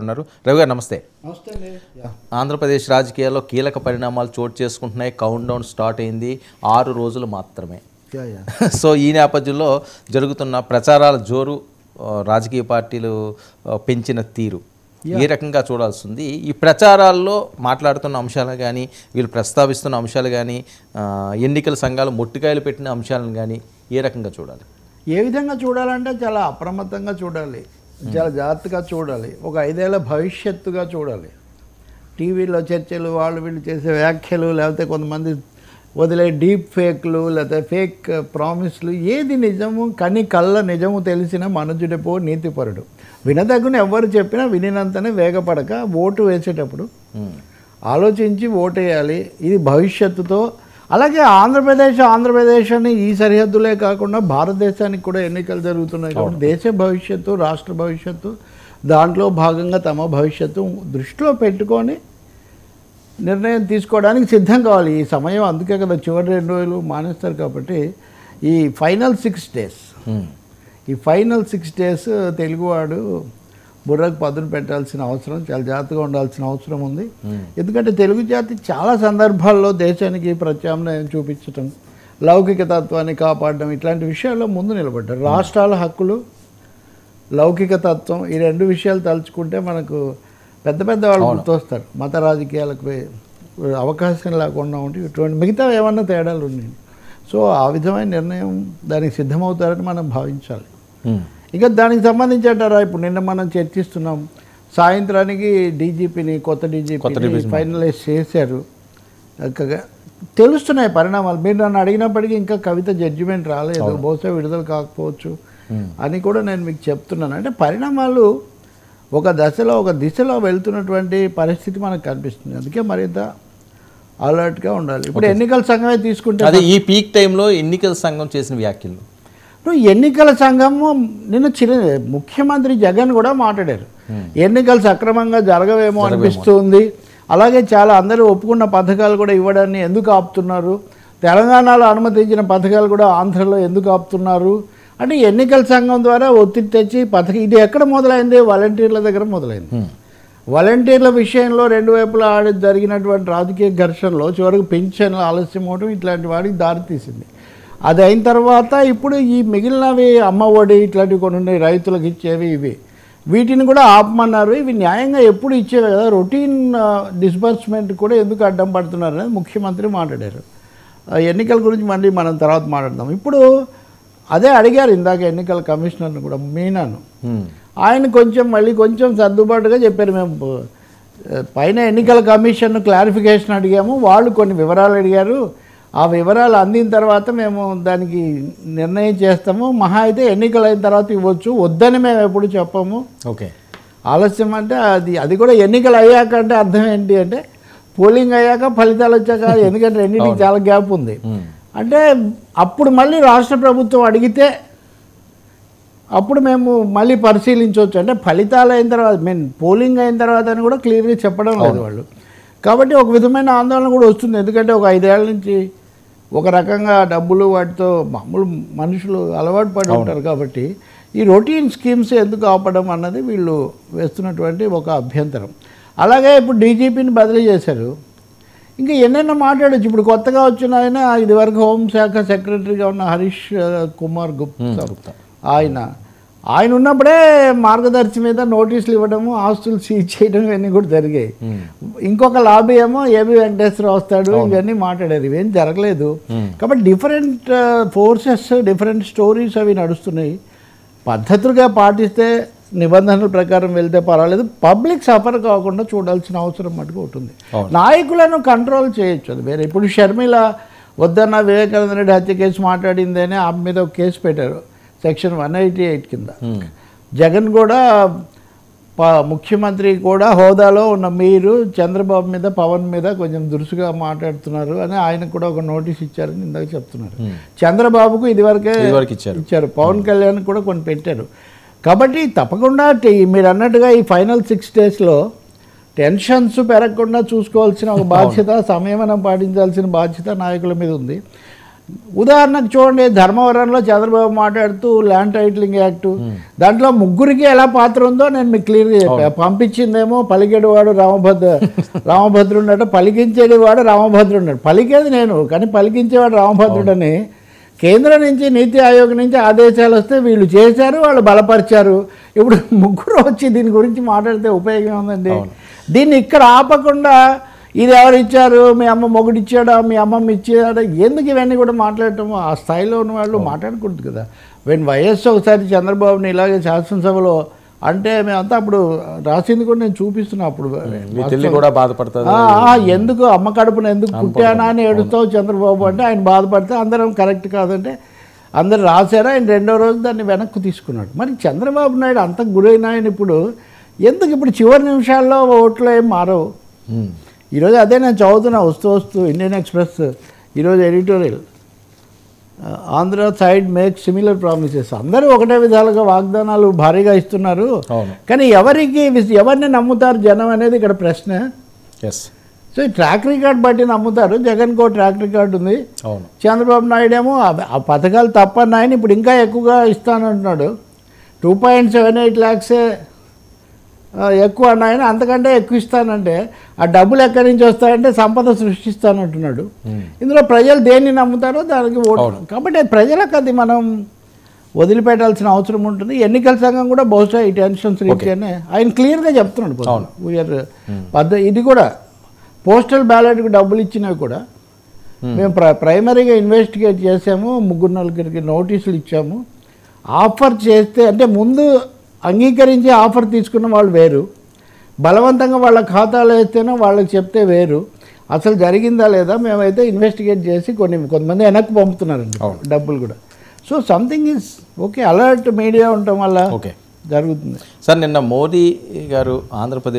ఉన్నారు. రవి గారు నమస్తే. నమస్తే అండి. ఆంధ్రప్రదేశ్ రాజకీయాల్లో కీలక పరిణామాలు చోటు చేసుకుంటున్నాయి. కౌంట్ డౌన్ స్టార్ట్ అయింది. 6 రోజులు మాత్రమే. సో ఈ నేపథ్యంలో జరుగుతున్న ప్రచారాల జోరు, రాజకీయ పార్టీలు పెంచిన తీరు ఏ రకంగా చూడాల్సింది? ఈ ప్రచారాల్లో మాట్లాడుతున్న అంశాలు కానీ, వీళ్ళు ప్రస్తావిస్తున్న అంశాలు కానీ, ఎన్నికల సంఘాలు మొట్టికాయలు పెట్టిన అంశాలను కానీ ఏ రకంగా చూడాలి? ఏ విధంగా చూడాలంటే చాలా అప్రమత్తంగా చూడాలి, చాలా జాగ్రత్తగా చూడాలి, ఒక 5 ఏళ్ల భవిష్యత్తుగా చూడాలి. టీవీలో చర్చలు, వాళ్ళు వీళ్ళు చేసే వ్యాఖ్యలు, లేకపోతే కొంతమంది వదిలే డీప్ ఫేక్లు, లేకపోతే ఫేక్ ప్రామిస్లు, ఏది నిజము కళ్ళ నిజము తెలిసిన మనుజుడిపో నీతిపరుడు. వినదగ్గున ఎవరు చెప్పినా వినినంతనే వేగపడక ఓటు వేసేటప్పుడు ఆలోచించి ఓటు వేయాలి. ఇది భవిష్యత్తుతో. అలాగే ఆంధ్రప్రదేశ్ అని ఈ సరిహద్దులే కాకుండా భారతదేశానికి కూడా ఎన్నికలు జరుగుతున్నాయి కాబట్టి దేశ భవిష్యత్తు, రాష్ట్ర భవిష్యత్తు, దాంట్లో భాగంగా తమ భవిష్యత్తు దృష్టిలో పెట్టుకొని నిర్ణయం తీసుకోవడానికి సిద్ధం కావాలి. ఈ సమయం అందుకే కదా చివరి 2 రోజులు మానేస్తారు. కాబట్టి ఈ ఫైనల్ 6 డేస్ తెలుగువాడు బుర్రకు పదును పెట్టాల్సిన అవసరం, చాలా జాగ్రత్తగా ఉండాల్సిన అవసరం ఉంది. ఎందుకంటే తెలుగు జాతి చాలా సందర్భాల్లో దేశానికి ప్రత్యామ్నాయం చూపించటం, లౌకిక తత్వాన్ని కాపాడడం, ఇట్లాంటి విషయాల్లో ముందు నిలబడ్డారు. రాష్ట్రాల హక్కులు, లౌకిక తత్వం, ఈ 2 విషయాలు తలుచుకుంటే మనకు పెద్ద వాళ్ళు గుర్తొస్తారు. మత రాజకీయాలకు అవకాశం లేకుండా ఉంటే ఇటువంటి మిగతా ఏమన్నా తేడాలు ఉన్నాయి. సో ఆ విధమైన నిర్ణయం దానికి సిద్ధమవుతారని మనం భావించాలి. ఇక దానికి సంబంధించి అంటారా, ఇప్పుడు నిన్న మనం చర్చిస్తున్నాం, సాయంత్రానికి కొత్త డీజీపీని ఫైనలైజ్ చేశారు. తెలుస్తున్నాయి పరిణామాలు. మీరు నన్ను అడిగినప్పటికీ ఇంకా కవిత జడ్జిమెంట్ రాలేదు, బహుశా విడుదల కాకపోవచ్చు అని కూడా నేను మీకు చెప్తున్నాను. అంటే పరిణామాలు ఒక దిశలో వెళ్తున్నటువంటి పరిస్థితి మనకు కనిపిస్తుంది. అందుకే మరింత అలర్ట్గా ఉండాలి. ఇప్పుడు ఎన్నికల సంఘమే తీసుకుంటే, అదే ఈ పీక్ టైంలో ఎన్నికల సంఘం చేసిన వ్యాఖ్యలు, ఎన్నికల సంఘము నిన్న ముఖ్యమంత్రి జగన్ కూడా మాట్లాడారు. ఎన్నికలు సక్రమంగా జరగవేమో అనిపిస్తుంది, అలాగే చాలా అందరూ ఒప్పుకున్న పథకాలు కూడా ఇవ్వడాన్ని ఎందుకు ఆపుతున్నారు, తెలంగాణలో అనుమతించిన పథకాలు కూడా ఆంధ్రలో ఎందుకు ఆపుతున్నారు అంటే ఎన్నికల సంఘం ద్వారా ఒత్తిడి తెచ్చి ఇది ఎక్కడ మొదలైంది? వాలంటీర్ల దగ్గర మొదలైంది. వాలంటీర్ల విషయంలో 2 వైపులా జరిగినటువంటి రాజకీయ ఘర్షణలో చివరికి పెన్షన్లు ఆలస్యం అవడం ఇట్లాంటి వాడికి దారితీసింది. అది అయిన తర్వాత ఇప్పుడు ఈ మిగిలినవి అమ్మ ఒడి ఇట్లాంటివి కొన్ని ఉన్నాయి, రైతులకు ఇచ్చేవి, వీటిని కూడా ఆపమన్నారు. ఇవి న్యాయంగా ఎప్పుడు ఇచ్చేవి కదా, రొటీన్ డిస్బర్స్మెంట్ కూడా ఎందుకు అడ్డం పడుతున్నారు అనేది ముఖ్యమంత్రి మాట్లాడారు. ఎన్నికల గురించి మళ్ళీ మనం తర్వాత మాట్లాడదాం. ఇప్పుడు అదే అడిగారు ఇందాక ఎన్నికల కమిషనర్ని కూడా, మీనాను. ఆయన కొంచెం సర్దుబాటుగా చెప్పారు. మేము పైన ఎన్నికల కమిషన్ క్లారిఫికేషన్ అడిగాము, వాళ్ళు కొన్ని వివరాలు అడిగారు, ఆ వివరాలు అందిన తర్వాత మేము దానికి నిర్ణయం చేస్తాము, మహా అయితే ఎన్నికలు అయిన తర్వాత ఇవ్వచ్చు, వద్దని మేము ఎప్పుడు చెప్పము. ఓకే, ఆలస్యం అంటే అది కూడా ఎన్నికలు అయ్యాక అంటే అర్థం ఏంటి అంటే పోలింగ్ అయ్యాక ఫలితాలు వచ్చాక, ఎందుకంటే రెండింటికి చాలా గ్యాప్ ఉంది. అంటే అప్పుడు మళ్ళీ రాష్ట్ర ప్రభుత్వం అడిగితే అప్పుడు మేము మళ్ళీ పరిశీలించవచ్చు. అంటే ఫలితాలు అయిన తర్వాత పోలింగ్ అయిన తర్వాత అని కూడా క్లియర్గా చెప్పడం లేదు వాళ్ళు. కాబట్టి ఒక విధమైన ఆందోళన కూడా వస్తుంది. ఎందుకంటే ఒక 5 ఏళ్ల నుంచి ఒక రకంగా డబ్బులు వాటితో మామూలు మనుషులు అలవాటు పడి ఉంటారు. కాబట్టి ఈ రొటీన్ స్కీమ్స్ ఎందుకు ఆపడం అన్నది వీళ్ళు వేస్తున్నటువంటి ఒక అభ్యంతరం. అలాగే ఇప్పుడు డీజీపీని బదిలీ చేశారు, ఇంకా ఎన్నెన్నో మాట్లాడచ్చు. ఇప్పుడు కొత్తగా వచ్చిన ఆయన ఇదివరకు హోంశాఖ సెక్రటరీగా ఉన్న హరీష్ కుమార్ గుప్తా, ఆయన ఉన్నప్పుడే మార్గదర్శి మీద నోటీసులు ఇవ్వడము, ఆస్తులు సీజ్ చేయడం ఇవన్నీ కూడా జరిగాయి. ఇంకొక లాబీ ఏమో ఏబి వెంకటేశ్వరరావు వస్తాడు, ఇవన్నీ మాట్లాడారు, ఇవేం జరగలేదు. కాబట్టి డిఫరెంట్ ఫోర్సెస్, డిఫరెంట్ స్టోరీస్ అవి నడుస్తున్నాయి. పద్ధతులుగా పాటిస్తే, నిబంధనల ప్రకారం వెళ్తే పర్వాలేదు, పబ్లిక్ సఫర్ కాకుండా చూడాల్సిన అవసరం మటుకు ఉంటుంది. నాయకులను కంట్రోల్ చేయొచ్చు, అది వేరే. ఇప్పుడు షర్మిల వద్దన్న వివేకానంద రెడ్డి హత్య కేసు మాట్లాడిందేనే ఆమె మీద ఒక కేసు పెట్టారు సెక్షన్ 188 కింద. జగన్ కూడా ముఖ్యమంత్రి కూడా హోదాలో ఉన్న మీరు చంద్రబాబు మీద, పవన్ మీద కొంచెం దురుసుగా మాట్లాడుతున్నారు అని ఆయనకు కూడా ఒక నోటీస్ ఇచ్చారని ఇందాక చెప్తున్నారు. చంద్రబాబుకు ఇదివరకే ఇచ్చారు, పవన్ కళ్యాణ్ కూడా కొన్ని పెట్టారు. కాబట్టి తప్పకుండా మీరు అన్నట్టుగా ఈ ఫైనల్ 6 డేస్లో టెన్షన్స్ పెరగకుండా చూసుకోవాల్సిన ఒక బాధ్యత, సంయమనం పాటించాల్సిన బాధ్యత నాయకుల మీద ఉంది. ఉదాహరణకు చూడండి, ధర్మవరంలో చంద్రబాబు మాట్లాడుతూ ల్యాండ్ టైటిలింగ్ యాక్ట్, దాంట్లో ముగ్గురికి ఎలా పాత్ర ఉందో నేను మీకు క్లియర్గా చెప్పా. పంపించిందేమో పలికేడువాడు రామభద్రుడు అంటే పలికించేవాడు రామభద్రుడు, పలికేది నేను కానీ పలికించేవాడు రామభద్రుడని కేంద్రం నుంచి నీతి ఆయోగ్ నుంచి ఆదేశాలు వస్తే వీళ్ళు చేశారు, వాళ్ళు బలపరిచారు. ఇప్పుడు ముగ్గురు వచ్చి దీని గురించి మాట్లాడితే ఉపయోగం ఉందండి. దీన్ని ఇక్కడ ఆపకుండా ఇది ఎవరు ఇచ్చారు, మీ అమ్మ మొగుడు ఇచ్చాడా, మీ అమ్మమ్మ ఇచ్చాడా, ఎందుకు ఇవన్నీ కూడా మాట్లాడటం? ఆ స్థాయిలో ఉన్న వాళ్ళు మాట్లాడకూడదు కదా. వైఎస్ ఒకసారి చంద్రబాబుని ఇలాగే శాసనసభలో అంటే మేమంతా అప్పుడు రాసింది కూడా నేను చూపిస్తున్నా. అప్పుడు కూడా బాధపడతారు, ఎందుకు అమ్మ కడుపున ఎందుకు పుట్టానా అని ఏడుస్తావు చంద్రబాబు అంటే ఆయన బాధపడితే అందరం కరెక్ట్ కాదంటే అందరు రాశారు. ఆయన రెండో రోజు దాన్ని వెనక్కు తీసుకున్నాడు. మరి చంద్రబాబు నాయుడు అంత గురైన ఆయన ఇప్పుడు ఎందుకు ఇప్పుడు చివరి నిమిషాల్లో ఓట్లు ఏం మారవు? ఈరోజు అదే నేను చదువుతున్నా వస్తూ ఇండియన్ ఎక్స్ప్రెస్ ఈరోజు editorial, Andhra side make similar promises. అందరూ ఒకటే విధాలుగా వాగ్దానాలు భారీగా ఇస్తున్నారు, కానీ ఎవరిని నమ్ముతారు జనం అనేది ఇక్కడ ప్రశ్న. సో ఈ ట్రాక్ రికార్డ్ బట్టి నమ్ముతారు. జగన్కో ట్రాక్ రికార్డ్ ఉంది, చంద్రబాబు నాయుడు ఏమో ఆ పథకాలు తప్పన్నాయని ఇప్పుడు ఇంకా ఎక్కువగా ఇస్తానంటున్నాడు. 2.78 lakhs ఎక్కువ అన్నాయని, అంతకంటే ఎక్కువ ఇస్తానంటే ఆ డబ్బులు ఎక్కడి నుంచి వస్తాయంటే సంపద సృష్టిస్తానంటున్నాడు. ఇందులో ప్రజలు దేన్ని నమ్ముతారో దానికి ఓటు. కాబట్టి ప్రజలకు అది మనం వదిలిపెట్టాల్సిన అవసరం ఉంటుంది. ఎన్నికల సంఘం కూడా బహుశా ఈ టెన్షన్స్ రీత్యానే ఆయన క్లియర్గా చెప్తున్నాడు. ఇది కూడా పోస్టల్ బ్యాలెట్కి డబ్బులు ఇచ్చినవి కూడా మేము ప్రైమరీగా ఇన్వెస్టిగేట్ చేసాము, 3-4 నోటీసులు ఇచ్చాము. ఆఫర్ చేస్తే అంటే ముందు అంగీకరించి ఆఫర్ తీసుకున్న వాళ్ళు వేరు, బలవంతంగా వాళ్ళ ఖాతాలో వేస్తేనే వాళ్ళకి చెప్తే వేరు. అసలు జరిగిందా లేదా మేమైతే ఇన్వెస్టిగేట్ చేసి కొంతమంది వెనక్కి పంపుతున్నారండి డబ్బులు కూడా. So something is okay. Alert media ఉండటం వల్ల జరుగుతుంది. సార్ నిన్న మోదీ గారు ఆంధ్రప్రదేశ్